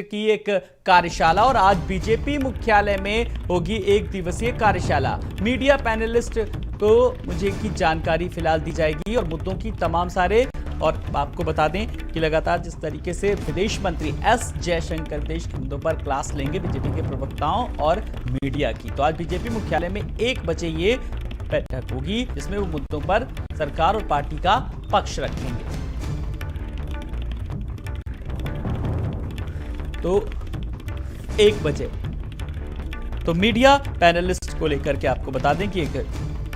की एक कार्यशाला और आज बीजेपी मुख्यालय में होगी एक दिवसीय कार्यशाला। मीडिया पैनलिस्ट को मुझे की जानकारी फिलहाल दी जाएगी और मुद्दों की तमाम सारे। और आपको बता दें कि लगातार जिस तरीके से विदेश मंत्री एस जयशंकर देश के मुद्दों पर क्लास लेंगे बीजेपी के प्रवक्ताओं और मीडिया की, तो आज बीजेपी मुख्यालय में 1 बजे ये बैठक होगी जिसमें वो मुद्दों पर सरकार और पार्टी का पक्ष रखेंगे। तो 1 बजे तो मीडिया पैनलिस्ट को लेकर के आपको बता दें कि एक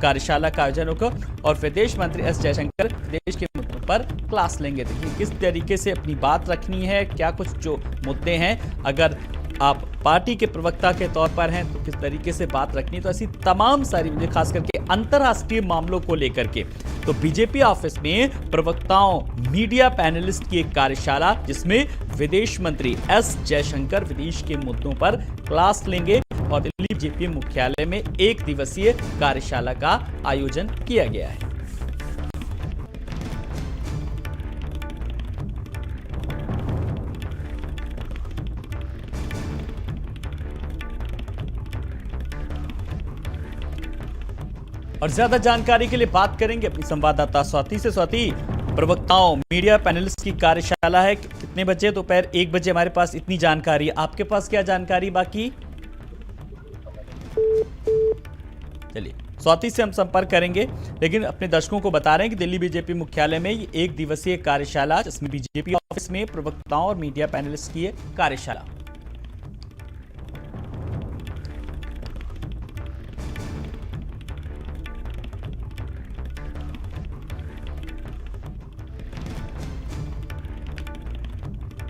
कार्यशाला का आयोजन होगा और विदेश मंत्री एस जयशंकर देश के मुद्दों पर क्लास लेंगे। देखिए किस तरीके से अपनी बात रखनी है, क्या कुछ जो मुद्दे हैं, अगर आप पार्टी के प्रवक्ता के तौर पर हैं तो किस तरीके से बात रखनी है। तो ऐसी तमाम सारी मुझे खास करके अंतर्राष्ट्रीय मामलों को लेकर के तो बीजेपी ऑफिस में प्रवक्ताओं मीडिया पैनलिस्ट की एक कार्यशाला जिसमें विदेश मंत्री एस जयशंकर विदेश के मुद्दों पर क्लास लेंगे और दिल्ली बीजेपी मुख्यालय में 1 दिवसीय कार्यशाला का आयोजन किया गया है। और ज्यादा जानकारी के लिए बात करेंगे अपनी संवाददाता स्वाति से। स्वाति, प्रवक्ताओं मीडिया पैनलिस्ट की कार्यशाला है, कितने बजे? दोपहर 1 बजे हमारे पास इतनी जानकारी है, आपके पास क्या जानकारी बाकी? चलिए स्वाति से हम संपर्क करेंगे, लेकिन अपने दर्शकों को बता रहे हैं कि दिल्ली बीजेपी मुख्यालय में ये 1 दिवसीय कार्यशाला जिसमें बीजेपी ऑफिस में प्रवक्ताओं और मीडिया पैनलिस्ट की कार्यशाला।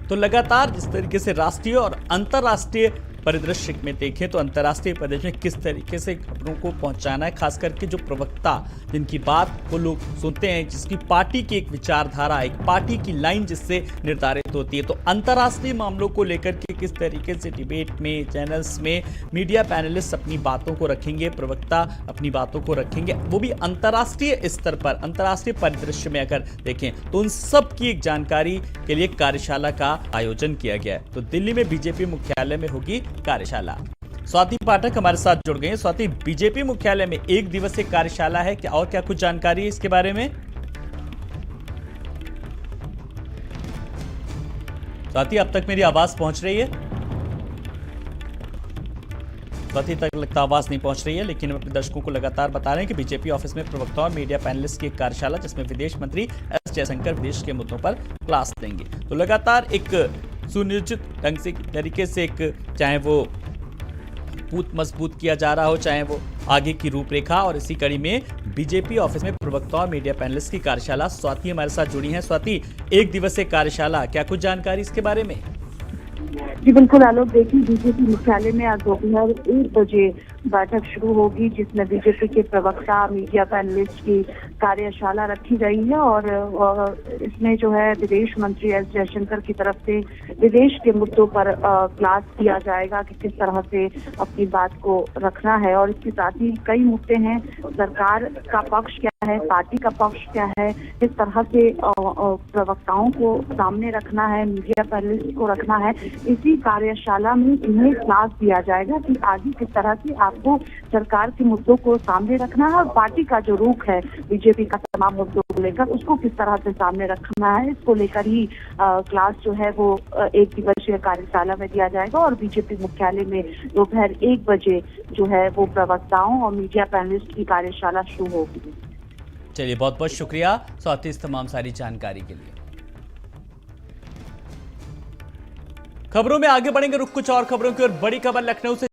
तो लगातार जिस तरीके से राष्ट्रीय और अंतर्राष्ट्रीय परिदृश्य में देखें तो अंतर्राष्ट्रीय परिदृश्य में किस तरीके से खबरों को पहुंचाना है, खास करके जो प्रवक्ता जिनकी बात वो लोग सुनते हैं, जिसकी पार्टी की एक विचारधारा, एक पार्टी की लाइन जिससे निर्धारित होती है, तो अंतर्राष्ट्रीय मामलों को लेकर के किस तरीके से डिबेट में, चैनल्स में मीडिया पैनलिस्ट अपनी बातों को रखेंगे, प्रवक्ता अपनी बातों को रखेंगे, वो भी अंतर्राष्ट्रीय स्तर पर, अंतर्राष्ट्रीय परिदृश्य में अगर देखें तो उन सब की एक जानकारी के लिए कार्यशाला का आयोजन किया गया है। तो दिल्ली में बीजेपी मुख्यालय में होगी कार्यशाला। स्वाति पाठक हमारे साथ जुड़ गए हैं। स्वाति, बीजेपी मुख्यालय में 1 दिवसीय कार्यशाला है, क्या और क्या कुछ जानकारी है इसके बारे में? स्वाति, अब तक मेरी आवाज पहुंच रही है? स्वाति तक लगता आवाज नहीं पहुंच रही है, लेकिन हम अपने दर्शकों को लगातार बता रहे हैं कि बीजेपी ऑफिस में प्रवक्ताओं और मीडिया पैनलिस्ट की एक कार्यशाला जिसमें विदेश मंत्री एस जयशंकर विदेश के मुद्दों पर क्लास देंगे। तो लगातार एक सुनियोजित ढंग से तरीके से एक, चाहे वो मजबूत किया जा रहा हो, चाहे वो आगे की रूपरेखा, और इसी कड़ी में बीजेपी ऑफिस में प्रवक्ताओं और मीडिया पैनलिस्ट की कार्यशाला। स्वाति हमारे साथ जुड़ी हैं। स्वाति, 1 दिवसीय कार्यशाला, क्या कुछ जानकारी इसके बारे में? जी बिल्कुल आलोक, देखिए बीजेपी मुख्यालय में आज दोपहर 1 बजे बैठक शुरू होगी जिसमें बीजेपी के प्रवक्ता मीडिया पैनलिस्ट की कार्यशाला रखी गई है और इसमें जो है विदेश मंत्री एस जयशंकर की तरफ से विदेश के मुद्दों पर क्लास दिया जाएगा कि किस तरह से अपनी बात को रखना है। और इसके साथ ही कई मुद्दे हैं, सरकार का पक्ष क्या है, पार्टी का पक्ष क्या है, किस तरह से प्रवक्ताओं को सामने रखना है, मीडिया पैनलिस्ट को रखना है। इसी कार्यशाला में इन्हें क्लास दिया जाएगा कि आगे किस तरह से आपको सरकार के मुद्दों को सामने रखना है और पार्टी का जो रुख है बीजेपी का तमाम मुद्दों को लेकर उसको किस तरह से सामने रखना है। इसको लेकर ही क्लास जो है वो 1 दिवसीय कार्यशाला में दिया जाएगा और बीजेपी मुख्यालय में दोपहर 1 बजे जो है वो प्रवक्ताओं और मीडिया पैनलिस्ट की कार्यशाला शुरू होगी। चलिए, बहुत बहुत शुक्रिया स्वाति इस तमाम सारी जानकारी के लिए। खबरों में आगे बढ़ेंगे, रुख कुछ और खबरों की ओर। बड़ी खबर लखनऊ से